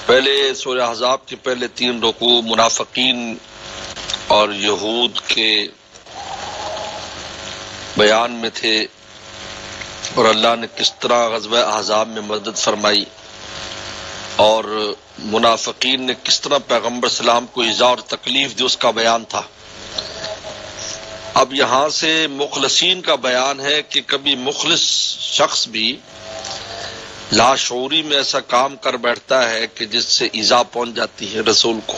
پہلے سورہ احزاب کے پہلے 3 رکوع منافقین اور یہود کے بیان میں تھے، اور اللہ نے کس طرح غزوہ احزاب میں مدد فرمائی اور منافقین نے کس طرح پیغمبر اسلام کو ایذا اور تکلیف دی، اس کا بیان تھا۔ اب یہاں سے مخلصین کا بیان ہے کہ کبھی مخلص شخص بھی لاشعوری میں ایسا کام کر بیٹھتا ہے کہ جس سے ایذا پہنچ جاتی ہے رسول کو،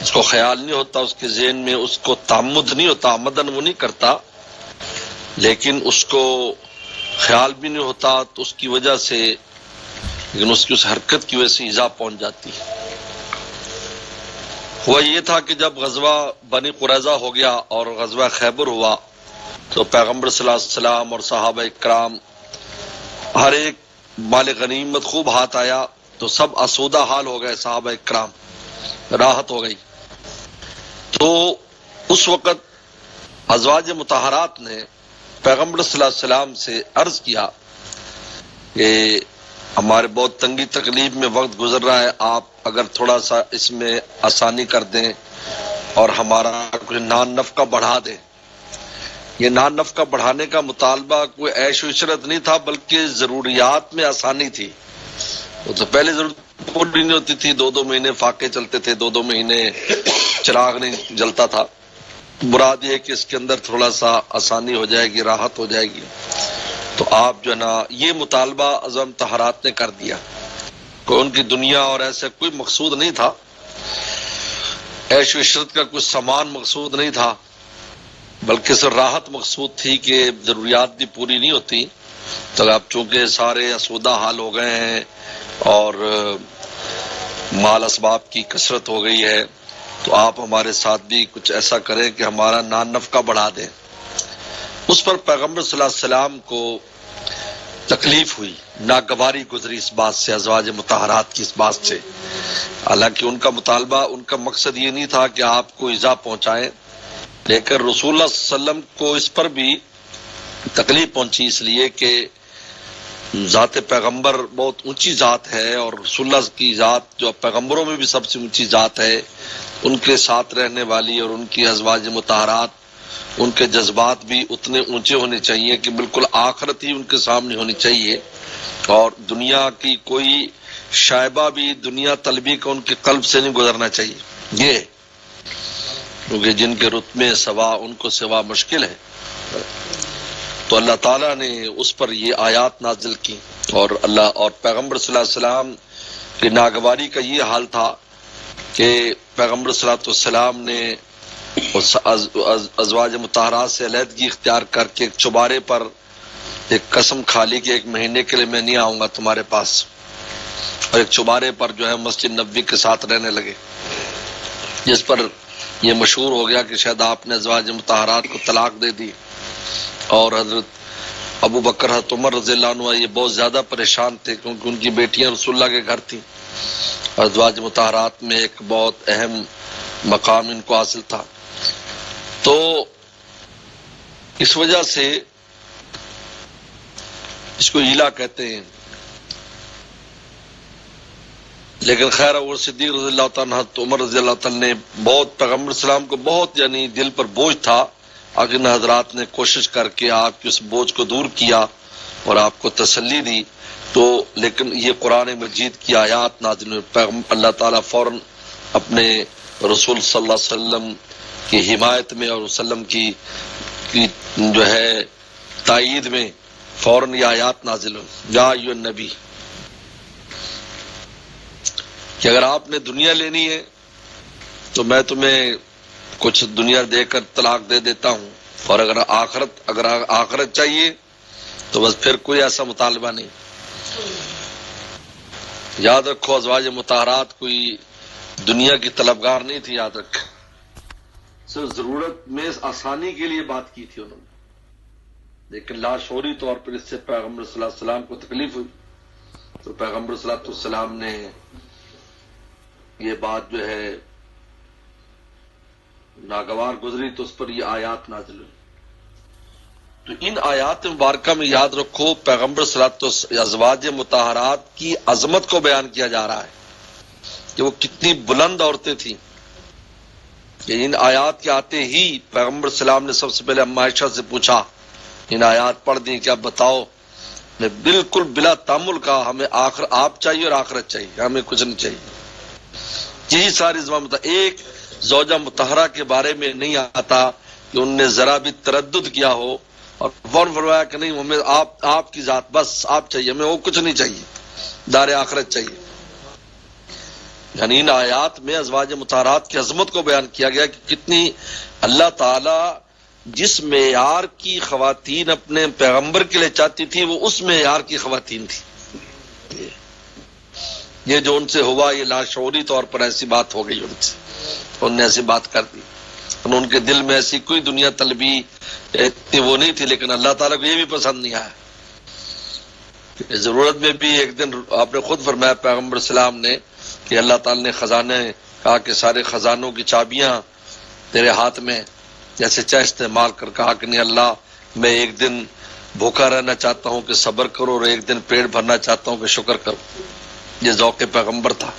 اس کو خیال نہیں ہوتا، اس کے ذہن میں اس کو تعمد نہیں ہوتا، عمدن وہ نہیں کرتا، لیکن اس کو خیال بھی نہیں ہوتا، تو اس کی وجہ سے، لیکن اس کی اس حرکت کی وجہ سے ایذا پہنچ جاتی ہے۔ ہوا یہ تھا کہ جب غزوہ بنی قریظہ ہو گیا اور غزوہ خیبر ہوا تو پیغمبر صلی اللہ علیہ وسلم اور صحابہ اکرام ہر ایک مال غنیمت خوب ہاتھ آیا تو سب آسودہ حال ہو گئے، صحابہ اکرام راحت ہو گئی۔ تو اس وقت ازواج مطہرات نے پیغمبر صلی اللہ علیہ وسلم سے عرض کیا کہ ہمارے بہت تنگی تکلیف میں وقت گزر رہا ہے، آپ اگر تھوڑا سا اس میں آسانی کر دیں اور ہمارا کچھ نان نفقہ بڑھا دیں۔ یہ نان نفقہ بڑھانے کا مطالبہ کوئی عیش و عشرت نہیں تھا، بلکہ ضروریات میں آسانی تھی۔ وہ تو پہلے ضرورت پوری نہیں ہوتی تھی، 2 مہینے فاقے چلتے تھے، 2 مہینے چراغ نہیں جلتا تھا۔ مراد یہ ہے کہ اس کے اندر تھوڑا سا آسانی ہو جائے گی، راحت ہو جائے گی۔ تو آپ جو ہے نا یہ مطالبہ ازواج مطہرات نے کر دیا، کوئی ان کی دنیا اور ایسا کوئی مقصود نہیں تھا، عیش و عشرت کا کوئی سامان مقصود نہیں تھا، بلکہ صرف راحت مقصود تھی کہ ضروریات بھی پوری نہیں ہوتی۔ تو اب چونکہ سارے آسودہ حال ہو گئے ہیں اور مال اسباب کی کثرت ہو گئی ہے، تو آپ ہمارے ساتھ بھی کچھ ایسا کریں کہ ہمارا نان نفقہ بڑھا دیں۔ اس پر پیغمبر صلی اللہ علیہ وسلم کو تکلیف ہوئی، ناگواری گزری اس بات سے، ازواج مطہرات کی اس بات سے۔ حالانکہ ان کا مطالبہ، ان کا مقصد یہ نہیں تھا کہ آپ کو ایذا پہنچائیں، لیکن رسول اللہ صلی اللہ علیہ وسلم کو اس پر بھی تکلیف پہنچی، اس لیے کہ ذات پیغمبر بہت اونچی ذات ہے، اور رسول اللہ کی ذات جو پیغمبروں میں بھی سب سے اونچی ذات ہے، ان کے ساتھ رہنے والی اور ان کی ازواج مطہرات، ان کے جذبات بھی اتنے اونچے ہونے چاہیے کہ بالکل آخرت ہی ان کے سامنے ہونی چاہیے، اور دنیا کی کوئی شائبہ بھی دنیا طلبی کا ان کے قلب سے نہیں گزرنا چاہیے، یہ کیونکہ جن کے رتبے سوا ان کو سوا مشکل ہے۔ تو اللہ تعالیٰ نے اس پر یہ آیات نازل کی، اور اللہ اور پیغمبر صلی اللہ علیہ وسلم کی ناگواری کا یہ حال تھا کہ پیغمبر صلی اللہ علیہ وسلم نے ازواج مطہرات سے علیحدگی اختیار کر کے ایک چوبارے پر ایک قسم کھا لی کہ 1 مہینے کے لیے میں نہیں آؤں گا تمہارے پاس، اور ایک چوبارے پر جو ہے مسجد نبوی کے ساتھ رہنے لگے، جس پر یہ مشہور ہو گیا کہ شاید آپ نے ازواج مطہرات کو طلاق دے دی، اور حضرت ابو بکر حضرت عمر رضی اللہ عنہ یہ بہت زیادہ پریشان تھے کیونکہ ان کی بیٹیاں رسول اللہ کے گھر تھیں، ازواج مطہرات میں ایک بہت اہم مقام ان کو حاصل تھا۔ تو اس وجہ سے اس کو ہیلا کہتے ہیں، لیکن خیر اور صدیق رضی اللہ تعالیٰ حضرت عمر رضی اللہ تعالیٰ نے بہت پیغمبر السلام کو بہت یعنی دل پر بوجھ تھا، آگے حضرات نے کوشش کر کے آپ کے اس بوجھ کو دور کیا اور آپ کو تسلی دی۔ تو لیکن یہ قرآن مجید کی آیات نازل ہوئی، اللہ تعالیٰ فوراً اپنے رسول صلی اللہ علیہ وسلم کی حمایت میں اور وسلم کی جو ہے تائید میں فوراً یہ آیات نازل ہوئی، یا ایھا النبی، کہ اگر آپ نے دنیا لینی ہے تو میں تمہیں کچھ دنیا دے کر طلاق دے دیتا ہوں، اور اگر آخرت چاہیے تو بس پھر کوئی ایسا مطالبہ نہیں۔ یاد رکھو ازواج مطہرات کوئی دنیا کی طلبگار نہیں تھی، یاد رکھ، صرف ضرورت میں آسانی کے لیے بات کی تھی انہوں نے، لیکن لاشعوری طور پر اس سے پیغمبر صلی اللہ علیہ وسلم کو تکلیف ہوئی، تو پیغمبر صلی اللہ علیہ وسلم نے یہ بات جو ہے ناگوار گزری تو اس پر یہ آیات نازل ہوئی۔ تو ان آیات مبارکہ میں یاد رکھو پیغمبر صلی اللہ علیہ وسلم ازواج مطہرات کی عظمت کو بیان کیا جا رہا ہے کہ وہ کتنی بلند عورتیں تھیں کہ ان آیات کے آتے ہی پیغمبر صلی اللہ علیہ وسلم نے سب سے پہلے اما عائشہ سے پوچھا، ان آیات پڑھ دیں کہ اب بتاؤ، میں بالکل بلا تامل کا ہمیں آپ چاہیے اور آخرت چاہیے، ہمیں کچھ نہیں چاہیے. یہی ساری زبان ایک زوجہ مطہرہ کے بارے میں نہیں آتا کہ ان نے ذرا بھی تردد کیا ہو اور فوراً فرمایا کہ نہیں ہمیں آپ کی ذات بس آپ چاہیے، ہمیں وہ کچھ نہیں چاہیے، دار آخرت چاہیے. یعنی ان آیات میں ازواج مطہرات کی عظمت کو بیان کیا گیا کہ کتنی اللہ تعالی جس معیار کی خواتین اپنے پیغمبر کے لیے چاہتی تھی وہ اس معیار کی خواتین تھی. یہ جو ان سے ہوا یہ لاشعوری طور پر ایسی بات ہو گئی، ان سے انہوں نے ایسی بات کر دی. ان کے دل میں ایسی کوئی دنیا طلبی وہ نہیں تھی، لیکن اللہ تعالیٰ کو یہ بھی پسند نہیں آیا. ضرورت میں بھی ایک دن آپ نے خود فرمایا پیغمبر السلام نے کہ اللہ تعالیٰ نے خزانے کہا کہ سارے خزانوں کی چابیاں تیرے ہاتھ میں، جیسے چاہے استعمال کر. کہا کہ نہیں اللہ، میں ایک دن بھوکا رہنا چاہتا ہوں کہ صبر کرو، اور ایک دن پیٹ بھرنا چاہتا ہوں کہ شکر کرو. یہ ذوق پیغمبر تھا.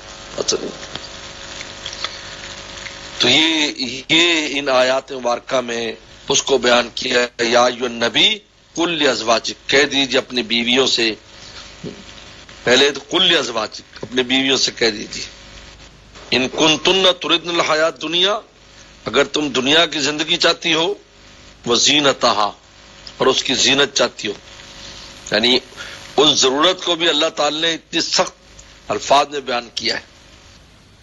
تو یہ ان آیات مبارکہ میں اس کو بیان کیا، یا ایھا النبی قل لازواجک، کہہ دیجیے اپنی بیویوں سے، پہلے تو قل لازواجک اپنی بیویوں سے کہہ دیجیے، ان کنتن تردن الحیات دنیا، اگر تم دنیا کی زندگی چاہتی ہو، وزینتہا، اور اس کی زینت چاہتی ہو. یعنی اس ضرورت کو بھی اللہ تعالی نے اتنی سخت الفاظ میں بیان کیا ہے،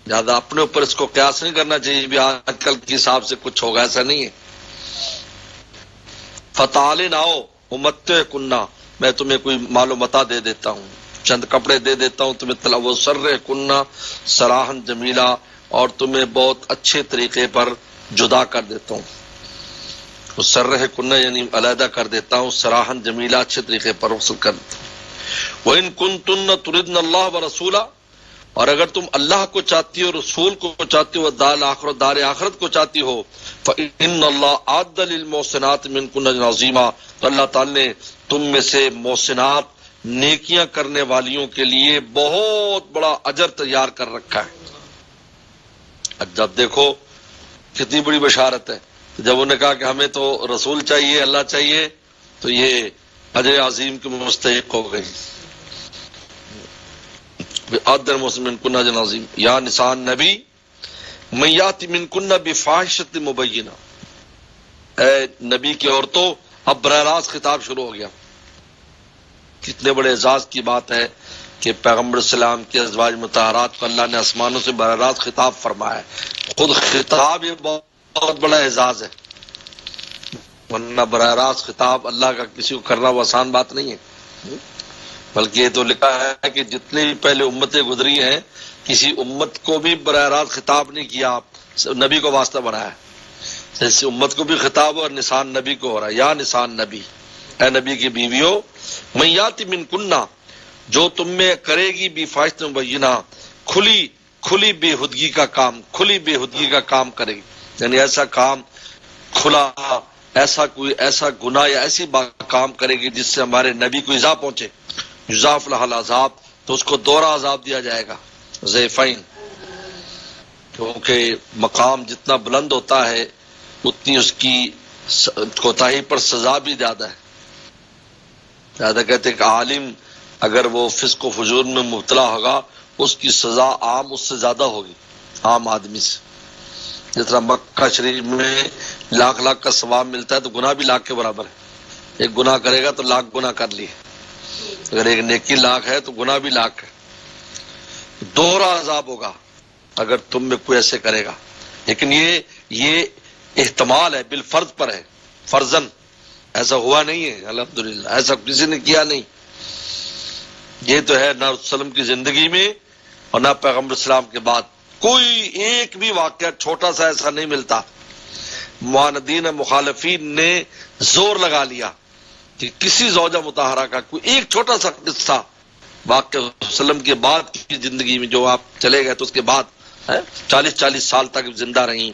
زیادہ اپنے اوپر اس کو قیاس نہیں کرنا چاہیے بھی آج کل کے حساب سے کچھ ہوگا، ایسا نہیں ہے. فتعالن آؤ امتعکن، میں تمہیں کوئی مال و متاع دے دیتا ہوں، چند کپڑے دے دیتا ہوں تمہیں، وسرحکن سراحا جمیلا، اور تمہیں بہت اچھے طریقے پر جدا کر دیتا ہوں. وسرحکن یعنی علیحدہ کر دیتا ہوں، سراحا جمیلا اچھے طریقے پر وصل کر دیتا ہوں. وَإِن كُنتُنَّ تُرِدْنَ اللَّهَ وَرَسُولَهُ، اور اگر تم اللہ کو چاہتی ہو، رسول کو چاہتی ہو، دار آخرت کو چاہتی ہو، فَإِنَّ اللَّهَ أَعَدَّ لِلْمُحْسِنَاتِ مِنكُنَّ أَجْرًا عَظِيمًا، تو اللہ تعالی نے تم میں سے محسنات نیکیاں کرنے والیوں کے لیے بہت بڑا اجر تیار کر رکھا ہے. جب دیکھو کتنی بڑی بشارت ہے، جب انہوں نے کہا کہ ہمیں تو رسول چاہیے، اللہ چاہیے، تو یہ اجر عظیم کے مستحق ہو گئی. عدل مسلم کن اجر عظیم. یا نساء النبی من یاتی من کن بفاحشۃ مبینہ، اے نبی کی عورتوں، اب براہ راست خطاب شروع ہو گیا. کتنے بڑے اعزاز کی بات ہے کہ پیغمبر السلام کے ازواج مطہرات کو اللہ نے آسمانوں سے براہ راست خطاب فرمایا ہے. خود خطاب یہ بہت بڑا اعزاز ہے، ورنہ براہ راست خطاب اللہ کا کسی کو کرنا وہ آسان بات نہیں ہے. بلکہ یہ تو لکھا ہے کہ جتنی بھی پہلے امتیں گزری ہیں کسی امت کو بھی براہ راست خطاب نہیں کیا، آپ نبی کو واسطہ بنایا ہے. اس امت کو بھی خطاب اور نسان نبی کو ہو رہا ہے. یا نسان نبی، اے نبی کی بیویوں، من یاتی من کنہ، جو تم میں کرے گی بفاحشۃ مبینہ، کھلی بے حدگی کا کام، کھلی بے حدگی کا کام کرے گی، یعنی ایسا کام کھلا، ایسا گناہ یا ایسی کام کرے گی جس سے ہمارے نبی کو ایذا پہنچے، یضاف لها العذاب، تو اس کو دوہرا عذاب دیا جائے گا، ضعفین. کیونکہ مقام جتنا بلند ہوتا ہے اتنی اس کی کوتاہی پر سزا بھی زیادہ ہے. زیادہ کہتے کہ عالم اگر وہ فسق و فجور میں مبتلا ہوگا اس کی سزا عام اس سے زیادہ ہوگی، عام آدمی سے. جس طرح مکہ شریف میں لاکھ کا ثواب ملتا ہے تو گناہ بھی لاکھ کے برابر ہے. ایک گناہ کرے گا تو لاکھ گناہ کر لیے، اگر ایک نیکی لاکھ ہے تو گناہ بھی لاکھ ہے. دوہرا عذاب ہوگا اگر تم میں کوئی ایسے کرے گا. لیکن یہ احتمال ہے، بالفرض پر ہے، فرضاً ایسا ہوا نہیں ہے الحمدللہ، ایسا کسی نے کیا نہیں. یہ تو ہے نہ وسلم کی زندگی میں اور نہ پیغمبر اسلام کے بعد کوئی ایک بھی واقعہ چھوٹا سا ایسا نہیں ملتا. معاندین مخالفین نے زور لگا لیا کہ کسی زوجہ مطہرہ کا کوئی ایک چھوٹا سا قصہ واقعہ وسلم کے بعد کی زندگی میں، جو آپ چلے گئے تو اس کے بعد 40 سال تک زندہ رہیں،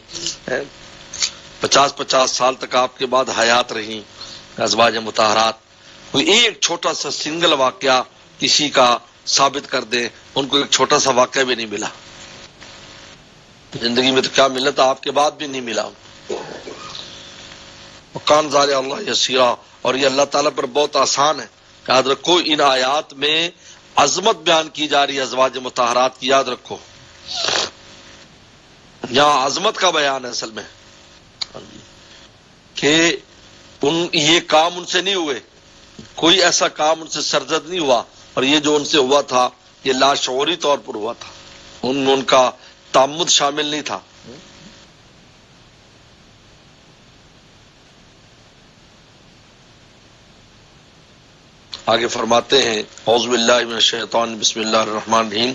50 سال تک آپ کے بعد حیات رہیں، ازواج مطہرات کوئی ایک چھوٹا سا سنگل واقعہ کسی کا ثابت کر دیں، ان کو ایک چھوٹا سا واقعہ بھی نہیں ملا زندگی میں، تو کیا ملا تھا آپ کے بعد بھی نہیں ملا. کان ذالک اللہ یسیرا، اور یہ اللہ تعالیٰ پر بہت آسان ہے. یاد رکھو ان آیات میں عظمت بیان کی جا رہی ہے ازواج مطہرات کی، یاد رکھو یہاں عظمت کا بیان ہے اصل میں، کہ یہ کام ان سے نہیں ہوئے، کوئی ایسا کام ان سے سرزد نہیں ہوا، اور یہ جو ان سے ہوا تھا یہ لاشعوری طور پر ہوا تھا، ان کا تعمد شامل نہیں تھا. آگے فرماتے ہیں اعوذ باللہ من الشیطان بسم اللہ الرحمن الرحیم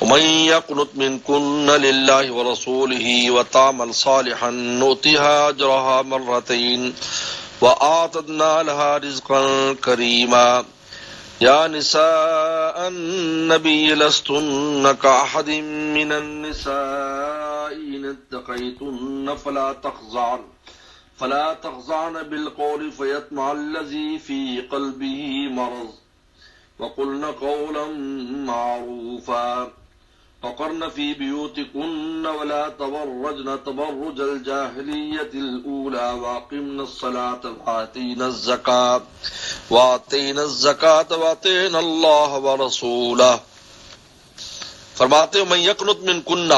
ومن یقنت منکن للہ ورسولہ وتعمل صالحا نؤتها اجرها مرتين واعتدنا لها رزقا کریما یا نساء النبی لستن كأحد من النساء ان اتقیتن فلا تخضعن بالقول فيطمع الذي في قلبه مرض وقلن قولا معروفا وقرن في بيوتكن ولا تبرجن تبرج الجاهلية الأولى وأقمن الصلاة وآتينا الزكاة وأطعنا الله ورسوله. فرماتے ہیں من یقنت منکن،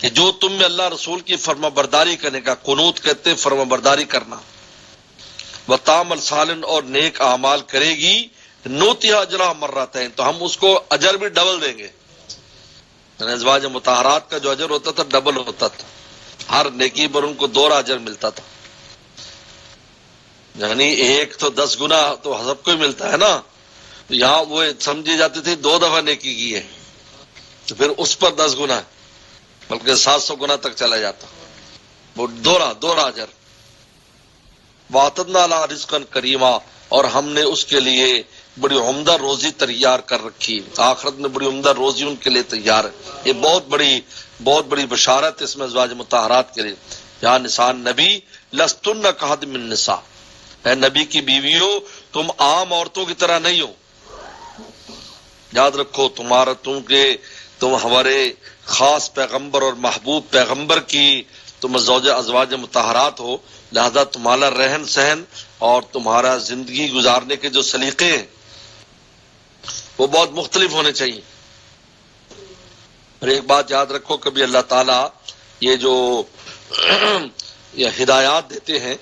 کہ جو تم میں اللہ رسول کی فرما برداری کرنے کا، قنوت کہتے ہیں فرما برداری کرنا، وتعمل صالحا اور نیک اعمال کرے گی، نؤتها اجرها مرتين تو ہم اس کو اجر بھی ڈبل دیں گے. یعنی ازواج مطہرات کا جو اجر ہوتا تھا ڈبل ہوتا تھا، ہر نیکی پر ان کو 2 اجر ملتا تھا. یعنی ایک تو 10 گنا تو سب کو ہی ملتا ہے نا، یہاں وہ سمجھی جاتی تھی 2 دفعہ نیکی کی ہے تو پھر اس پر 10 گنا، بلکہ 700 گنا تک چلا جاتا، وہ دورہ اجر. واعتدنا لها رزقا کریما، اور ہم نے اس کے لیے بڑی عمدہ روزی تیار کر رکھی، آخرت میں بڑی عمدہ روزی ان کے لیے تیار ہے. یہ بہت بڑی بشارت اس میں ازواج مطہرات کے لیے. یہاں نساء نبی لستن کأحد من النساء، اے نبی کی بیویوں تم عام عورتوں کی طرح نہیں ہو. یاد رکھو تم ہمارے خاص پیغمبر اور محبوب پیغمبر کی تم ازواج مطہرات ہو، لہذا تمہارا رہن سہن اور تمہارا زندگی گزارنے کے جو سلیقے ہیں وہ بہت مختلف ہونے چاہیے. اور ایک بات یاد رکھو، کبھی اللہ تعالیٰ یہ جو ہدایات دیتے ہیں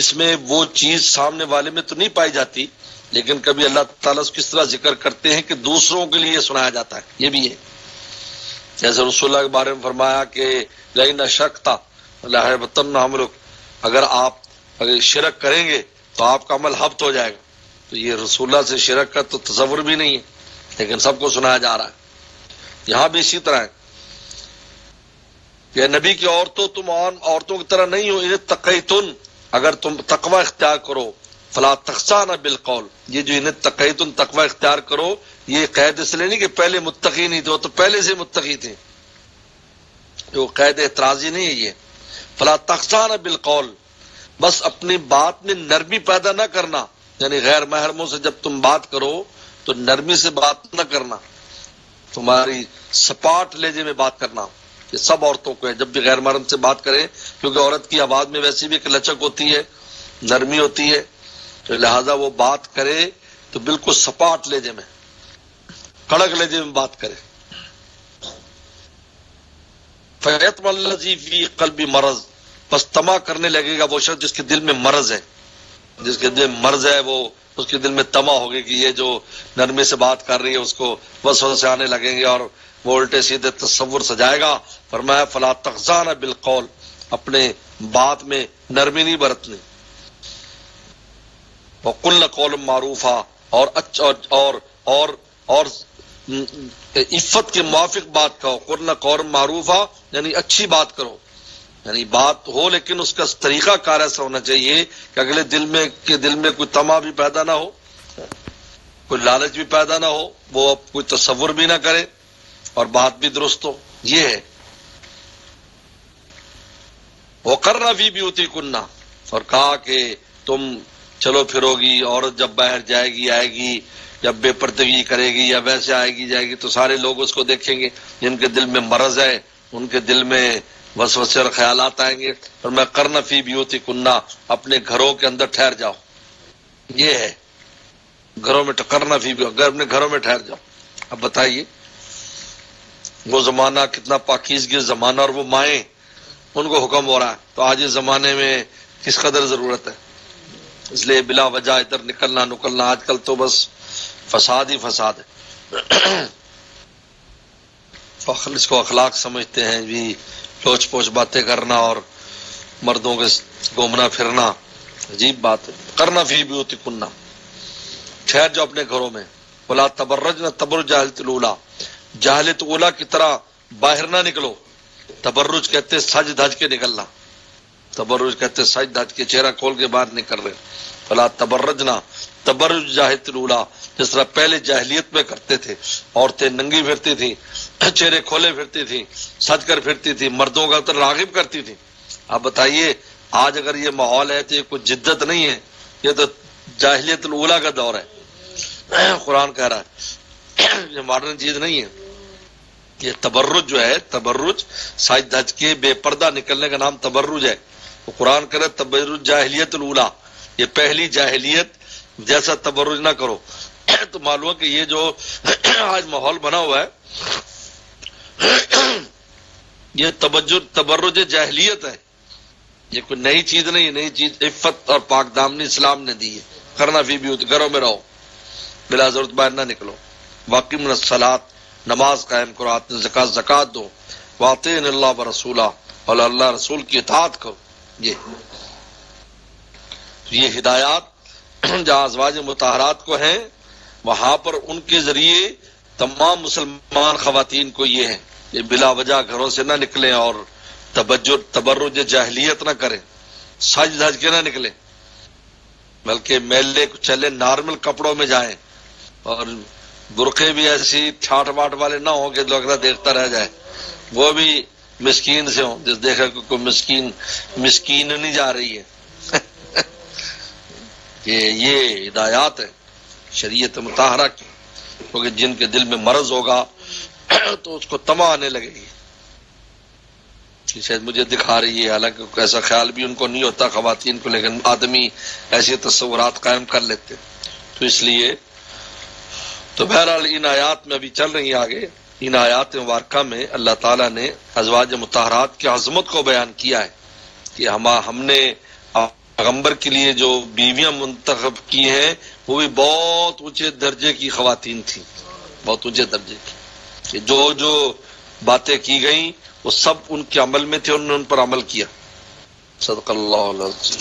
اس میں وہ چیز سامنے والے میں تو نہیں پائی جاتی، لیکن کبھی اللہ تعالیٰ اس کس طرح ذکر کرتے ہیں کہ دوسروں کے لیے سنایا جاتا ہے. یہ بھی ہے، جیسے رسول اللہ کے بارے میں فرمایا کہ لئن اشرکتا لَيَحْبَطَنَّ عَمَلُكَ، اگر شرک کریں گے تو آپ کا عمل حبط ہو جائے گا. تو یہ رسول اللہ سے شرک کا تو تصور بھی نہیں ہے، لیکن سب کو سنایا جا رہا ہے. یہاں بھی اسی طرح ہے کہ نبی کی عورتوں تم عورتوں کی طرح نہیں ہو، ان اتقیتن اگر تم تقوی اختیار کرو، فلا تخضعن بالقول، یہ جو ان اتقیتن تقوی اختیار کرو یہ قید اس لیے نہیں کہ پہلے متقی نہیں تھے، وہ تو پہلے سے متقی تھے، جو قید اعتراضی نہیں ہے. یہ فلا تخضعن بالقول، بس اپنی بات میں نرمی پیدا نہ کرنا، یعنی غیر محرموں سے جب تم بات کرو تو نرمی سے بات نہ کرنا، تمہاری سپاٹ لہجے میں بات کرنا. یہ سب عورتوں کو ہے جب بھی غیر محرم سے بات کریں، کیونکہ عورت کی آواز میں ویسی بھی ایک لچک ہوتی ہے، نرمی ہوتی ہے، تو لہذا وہ بات کرے تو بالکل سپاٹ لہجے میں، کڑک لہجے میں بات کرے. فَيَطْمَعَ الَّذِي فِي قَلْبِهِ مَرَضٌ، بس طمع کرنے لگے گا وہ شخص جس کے دل میں مرض ہے، جس کے دل میں مرض ہے، وہ اس کے دل میں طمع ہوگی کہ یہ جو نرمی سے بات کر رہی ہے اس کو وسوسے آنے لگیں گے اور وہ الٹے سیدھے تصور سجائے گا. فرمایا فلا تخضعن بالقول، اپنے بات میں نرمی نہیں برتنی. وقلن قولا معروفا، اور عفت کے موافق بات کہو. قلن قولا معروفا یعنی اچھی بات کرو، یعنی بات ہو لیکن اس کا طریقہ کار ایسا ہونا چاہیے کہ اگلے دل میں کوئی طمع بھی پیدا نہ ہو، کوئی لالچ بھی پیدا نہ ہو، وہ کوئی تصور بھی نہ کرے اور بات بھی درست ہو. یہ ہے وَقَرْنَ فِي بِيُوتِكُنَّ، اور کہا کہ تم چلو پھرو گی، عورت جب باہر جائے گی آئے گی، جب بے پردگی کرے گی یا ویسے آئے گی جائے گی تو سارے لوگ اس کو دیکھیں گے، جن کے دل میں مرض ہے ان کے دل میں وسوسے اور خیالات آئیں گے، اور میں کرنا فی بیوتکنا، اپنے گھروں کے اندر ٹھہر جاؤ. یہ ہے گھروں میں کرنا فی اپنے گھروں میں ٹھہر جاؤ. اب بتائیے وہ زمانہ کتنا پاکیزگی زمانہ، اور وہ مائیں ان کو حکم ہو رہا ہے. تو آج اس زمانے میں کس قدر ضرورت ہے. اس لیے بلا وجہ ادھر نکلنا آج کل تو بس فساد ہی فساد ہے. اس کو اخلاق سمجھتے ہیں بھی، لوچ پوچھ باتیں کرنا اور مردوں کے گھومنا پھرنا عجیب بات ہے. کرنا فی بیوتکنا، ٹھہر جاؤ اپنے گھروں میں. ولا تبرجنا تبرج جاہلیت الاولی، جاہلیت اولی کی طرح باہر نہ نکلو. تبرج کہتے سج دھج کے نکلنا، تبرج کہتے سج دھج کے چہرہ کھول کے باہر نکل رہے. فلا تبرجنا تبرج جاہلیت الاولی، جس طرح پہلے جاہلیت میں کرتے تھے. عورتیں ننگی پھرتی تھیں، چہرے کھولے پھرتی تھیں، سج کر پھرتی تھیں، مردوں کا تو راغب کرتی تھیں. آپ بتائیے آج اگر یہ ماحول ہے تو یہ کوئی جدت نہیں ہے، یہ تو جاہلیت الاولی کا دور ہے. قرآن کہہ رہا ہے یہ ماڈرن چیز نہیں ہے. یہ تبرج جو ہے، تبرج سج دھج کے بے پردہ نکلنے کا نام تبرج ہے. تو قرآن کہہ رہا ہے تبرج جاہلیت الاولی، یہ پہلی جاہلیت جیسا تبرج نہ کرو. تو معلوم ہے کہ یہ جو آج ماحول بنا ہوا ہے یہ تبرج جاہلیت ہے. یہ کوئی نئی چیز نہیں، نئی چیز عفت اور پاک دامنی اسلام نے دی ہے. کرنا فی بیوت، گھروں میں رہو، بلا ضرورت باہر نہ نکلو. واقیم الصلاۃ، نماز قائم کرو، زکات دو. واطیعوا اللہ ورسولہ، اور اللہ رسول کی اطاعت کرو. یہ ہدایات جہاں ازواج مطہرات کو ہیں وہاں پر ان کے ذریعے تمام مسلمان خواتین کو یہ ہے کہ بلا وجہ گھروں سے نہ نکلیں اور تبرج جاہلیت نہ کریں، سج دھج کے نہ نکلیں، بلکہ میلے کو چلے نارمل کپڑوں میں جائیں. اور برقعے بھی ایسی ٹھاٹ باٹ والے نہ ہوں کہ لوگ دیکھتا رہ جائے، وہ بھی مسکین سے ہوں، جس دیکھا کہ کوئی مسکین نہیں جا رہی ہے. یہ ہدایات ہے شریعت مطہرہ کی، کیونکہ جن کے دل میں مرض ہوگا تو اس کو تما آنے لگے گی. شاید مجھے دکھا رہی ہے، حالانکہ ایسا خیال بھی ان کو نہیں ہوتا خواتین کو، لیکن آدمی ایسے تصورات قائم کر لیتے. تو اس لیے تو بہرحال ان آیات میں ابھی چل رہی ہیں آگے، ان آیات مبارکہ میں اللہ تعالیٰ نے ازواج مطہرات کی عظمت کو بیان کیا ہے کہ ہم نے پیغمبر کے لیے جو بیویاں منتخب کی ہیں وہ بھی بہت اونچے درجے کی خواتین تھیں، بہت اونچے درجے کی. جو باتیں کی گئیں وہ سب ان کے عمل میں تھے، انہوں نے ان پر عمل کیا. صدق اللہ العظیم.